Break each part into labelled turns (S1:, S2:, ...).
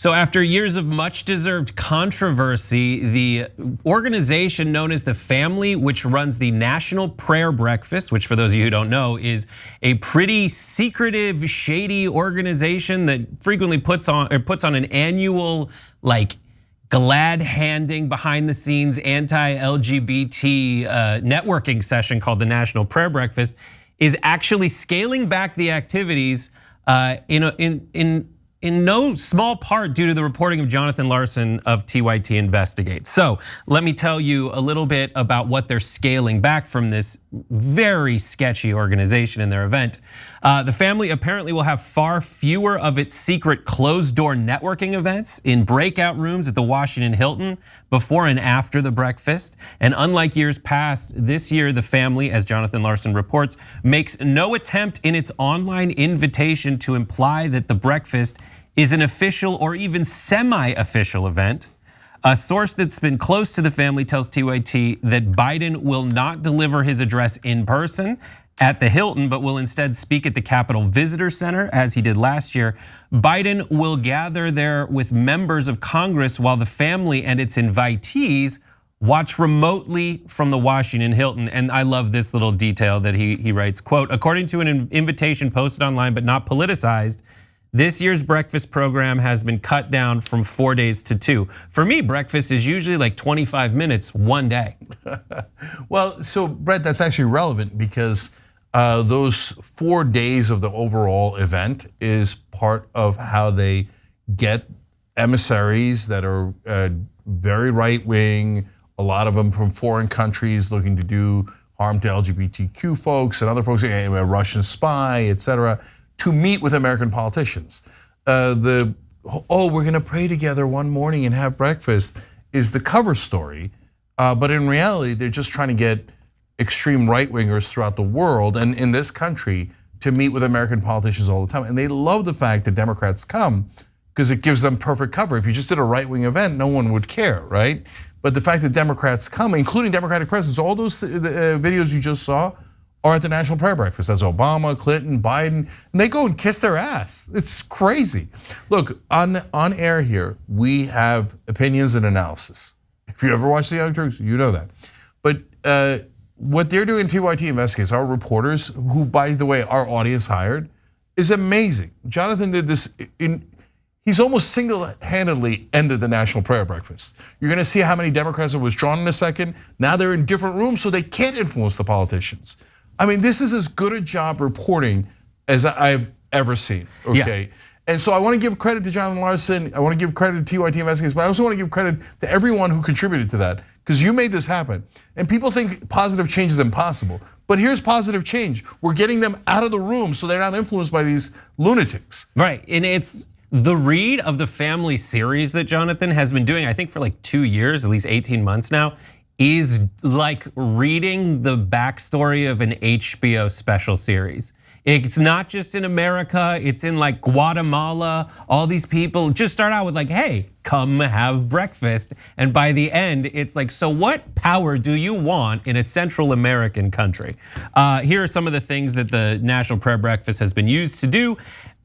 S1: So after years of much deserved controversy, the organization known as the Family, which runs the National Prayer Breakfast, which for those of you who don't know, is a pretty secretive, shady organization that frequently puts on an annual glad-handing, behind-the-scenes, anti-LGBT networking session called the National Prayer Breakfast, is actually scaling back the activities in no small part due to the reporting of Jonathan Larson of TYT Investigates. So let me tell you a little bit about what they're scaling back from this very sketchy organization in their event. The Family apparently will have far fewer of its secret closed-door networking events in breakout rooms at the Washington Hilton before and after the breakfast. And unlike years past, this year the Family, as Jonathan Larson reports, makes no attempt in its online invitation to imply that the breakfast is an official or even semi-official event. A source that's been close to the Family tells TYT that Biden will not deliver his address in person at the Hilton, but will instead speak at the Capitol Visitor Center as he did last year. Biden will gather there with members of Congress while the Family and its invitees watch remotely from the Washington Hilton. And I love this little detail that he writes, quote, according to an invitation posted online but not politicized, this year's breakfast program has been cut down from 4 days to 2. For me, breakfast is usually like 25 minutes one day.
S2: Well, so Brett, that's actually relevant because those 4 days of the overall event is part of how they get emissaries that are very right wing, a lot of them from foreign countries looking to do harm to LGBTQ folks and other folks, a Russian spy, etc., to meet with American politicians. We're gonna pray together one morning and have breakfast is the cover story, but in reality, they're just trying to get extreme right-wingers throughout the world and in this country to meet with American politicians all the time. And they love the fact that Democrats come because it gives them perfect cover. If you just did a right-wing event, no one would care, right? But the fact that Democrats come, including Democratic presidents, all those videos you just saw are at the National Prayer Breakfast. That's Obama, Clinton, Biden, and they go and kiss their ass. It's crazy. Look, on air here, we have opinions and analysis. If you ever watch the Young Turks, you know that. But what they're doing in TYT Investigates, our reporters, who by the way, our audience hired, is amazing. Jonathan did this he's almost single-handedly ended the National Prayer Breakfast. You're gonna see how many Democrats have withdrawn in a second. Now they're in different rooms so they can't influence the politicians. I mean, this is as good a job reporting as I've ever seen, okay? Yeah. And so I want to give credit to Jonathan Larson, I want to give credit to TYT Investigates, but I also want to give credit to everyone who contributed to that, because you made this happen. And people think positive change is impossible, but here's positive change. We're getting them out of the room so they're not influenced by these lunatics.
S1: Right, and it's the read of the Family series that Jonathan has been doing, I think for like 2 years, at least 18 months now, is like reading the backstory of an HBO special series. It's not just in America, it's in like Guatemala. All these people just start out with like, hey, come have breakfast. And by the end, it's like, so what power do you want in a Central American country? Here are some of the things that the National Prayer Breakfast has been used to do.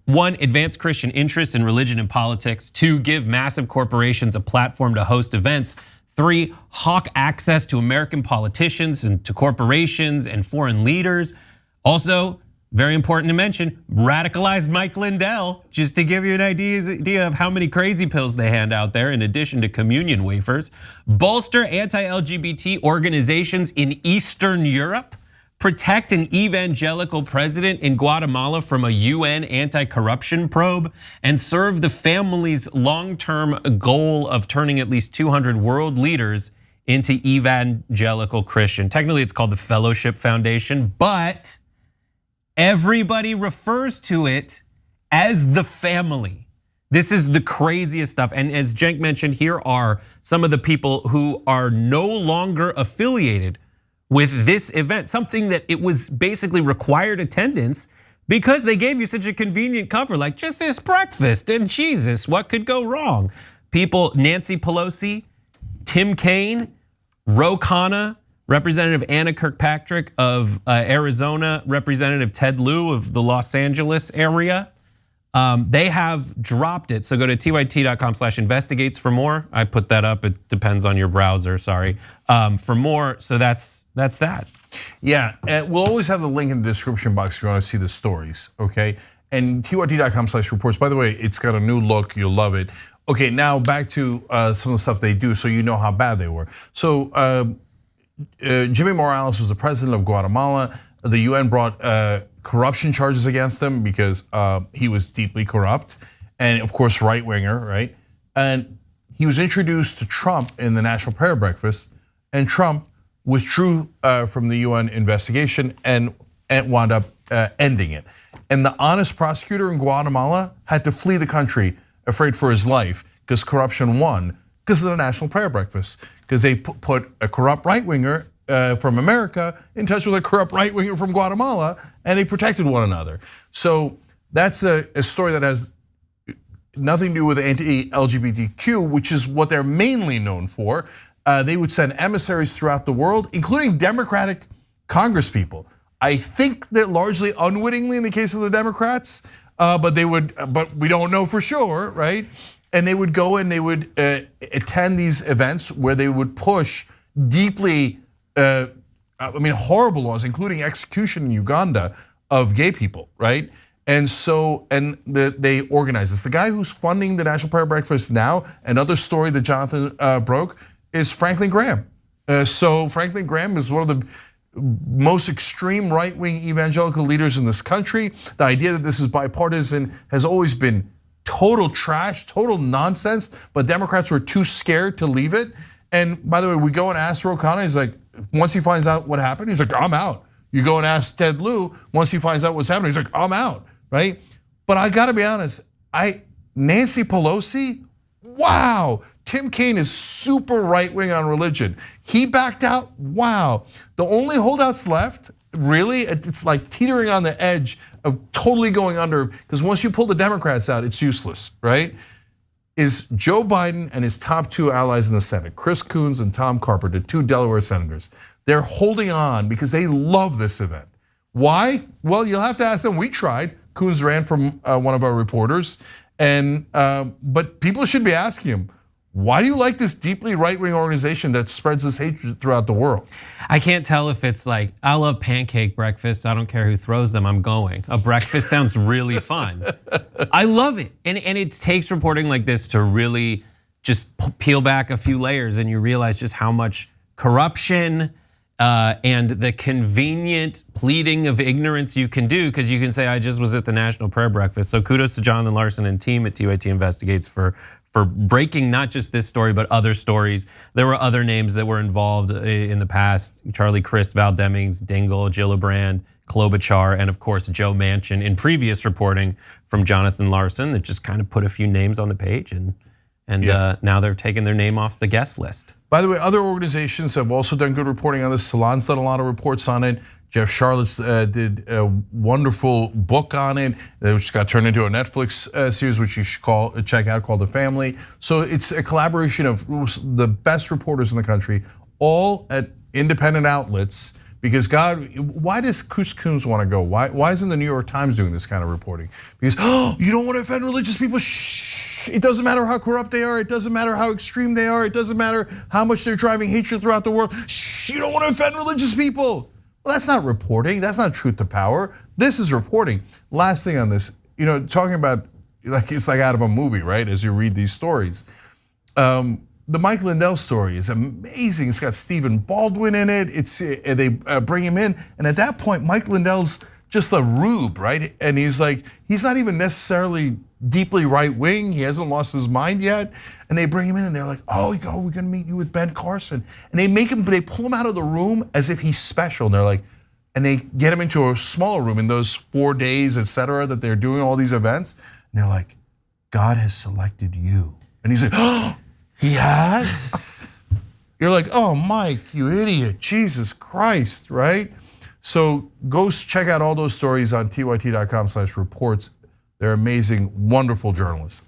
S1: 1, advance Christian interests in religion and politics. 2, give massive corporations a platform to host events. 3, hawk access to American politicians and to corporations and foreign leaders. Also, very important to mention, radicalized Mike Lindell, just to give you an idea of how many crazy pills they hand out there in addition to communion wafers. Bolster anti-LGBT organizations in Eastern Europe. Protect an evangelical president in Guatemala from a UN anti-corruption probe, and serve the Family's long-term goal of turning at least 200 world leaders into evangelical Christian. Technically, it's called the Fellowship Foundation, but everybody refers to it as the Family. This is the craziest stuff. And as Cenk mentioned, here are some of the people who are no longer affiliated with this event, something that it was basically required attendance because they gave you such a convenient cover, like just this breakfast and Jesus, what could go wrong? People, Nancy Pelosi, Tim Kaine, Ro Khanna, Representative Anna Kirkpatrick of Arizona, Representative Ted Lieu of the Los Angeles area, They have dropped it. So go to tyt.com/investigates for more. I put that up. It depends on your browser. Sorry. For more. So that's that.
S2: Yeah, we'll always have the link in the description box if you want to see the stories. Okay, and tyt.com/reports. By the way, it's got a new look. You'll love it. Okay, now back to some of the stuff they do, so you know how bad they were. So Jimmy Morales was the president of Guatemala. The UN brought corruption charges against him because he was deeply corrupt, and of course right winger, right? And he was introduced to Trump in the National Prayer Breakfast, and Trump withdrew from the UN investigation and wound up ending it. And the honest prosecutor in Guatemala had to flee the country, afraid for his life, because corruption won because of the National Prayer Breakfast, because they put a corrupt right winger from America in touch with a corrupt right winger from Guatemala, and they protected one another. So that's a story that has nothing to do with anti-LGBTQ, which is what they're mainly known for. They would send emissaries throughout the world, including Democratic congresspeople. I think that largely unwittingly in the case of the Democrats, but we don't know for sure, right? And they would go and they would attend these events where they would push deeply, horrible laws, including execution in Uganda of gay people, right? And so, they organize this. The guy who's funding the National Prayer Breakfast now, another story that Jonathan broke, is Franklin Graham. So Franklin Graham is one of the most extreme right-wing evangelical leaders in this country. The idea that this is bipartisan has always been total trash, total nonsense, but Democrats were too scared to leave it. And by the way, we go and ask Ro Khanna, he's like, once he finds out what happened, he's like, I'm out. You go and ask Ted Lieu, once he finds out what's happening, he's like, I'm out, right? But I gotta be honest, Nancy Pelosi, wow. Tim Kaine is super right-wing on religion. He backed out, wow. The only holdouts left, really, it's like teetering on the edge of totally going under, because once you pull the Democrats out, it's useless, right? Is Joe Biden and his top two allies in the Senate, Chris Coons and Tom Carper, the two Delaware senators. They're holding on because they love this event. Why? Well, you'll have to ask them. We tried. Coons ran from one of our reporters, but people should be asking him, why do you like this deeply right-wing organization that spreads this hatred throughout the world?
S1: I can't tell if it's like, I love pancake breakfasts, I don't care who throws them, I'm going. A breakfast sounds really fun. I love it, and it takes reporting like this to really just peel back a few layers and you realize just how much corruption and the convenient pleading of ignorance you can do, because you can say, I just was at the National Prayer Breakfast. So kudos to Jonathan Larson and team at TYT Investigates for breaking not just this story, but other stories. There were other names that were involved in the past: Charlie Crist, Val Demings, Dingell, Gillibrand, Klobuchar, and of course Joe Manchin in previous reporting from Jonathan Larson that just kind of put a few names on the page, and now they're taking their name off the guest list.
S2: By the way, other organizations have also done good reporting on this. Salon's done a lot of reports on it. Jeff Charlotte did a wonderful book on it, which got turned into a Netflix series, which you should check out, called The Family. So it's a collaboration of the best reporters in the country, all at independent outlets. Because God, why does Chris Coons want to go? Why isn't the New York Times doing this kind of reporting? Because you don't want to offend religious people. Shh. It doesn't matter how corrupt they are. It doesn't matter how extreme they are. It doesn't matter how much they're driving hatred throughout the world. Shh. You don't want to offend religious people. Well, that's not reporting. That's not truth to power. This is reporting. Last thing on this, talking about it's like out of a movie, right? As you read these stories. The Mike Lindell story is amazing. It's got Stephen Baldwin in it. They bring him in, and at that point, Mike Lindell's just a rube, right? And he's not even necessarily deeply right wing. He hasn't lost his mind yet. And they bring him in, and they're like, "Oh, we're gonna meet you with Ben Carson." And they pull him out of the room as if he's special. And they're like, and they get him into a smaller room in those 4 days, etc., that they're doing all these events. And they're like, "God has selected you," and he's like, "Oh." He has? You're like, oh, Mike, you idiot, Jesus Christ, right? So go check out all those stories on tyt.com/reports. They're amazing, wonderful journalists.